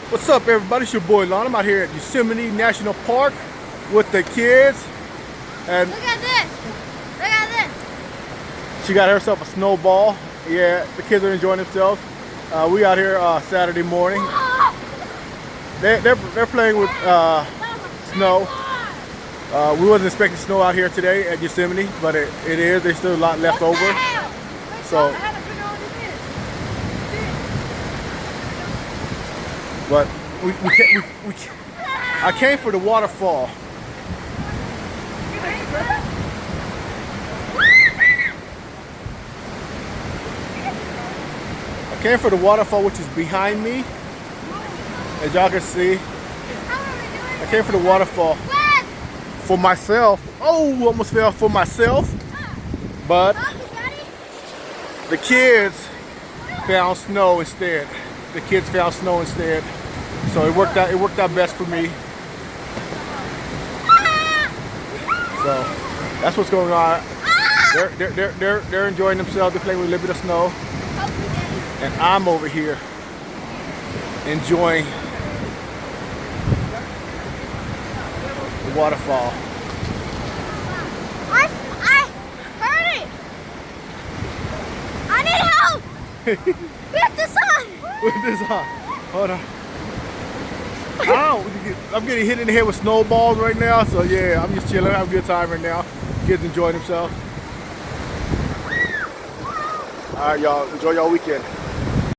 What's up, everybody? It's your boy Lon. I'm out here at Yosemite National Park with the kids. And look at this. Look at this. She got herself a snowball. Yeah, the kids are enjoying themselves. We out here Saturday morning. They're playing with snow. We wasn't expecting snow out here today at Yosemite, but it is. There's still a lot left over. So, but I came for the waterfall. I came for the waterfall, which is behind me, as y'all can see. I came for the waterfall for myself. Oh, almost fell for myself. But the kids found snow instead. The kids found snow instead. So it worked out best for me. So that's what's going on. They're enjoying themselves. They're playing with a little bit of snow. And I'm over here enjoying the waterfall. I heard it. I need help. With this on. With this on. Hold on. I'm getting hit in the head with snowballs right now, so yeah, I'm just chilling, having a good time right now. Kids enjoying themselves. All right, y'all, enjoy y'all weekend.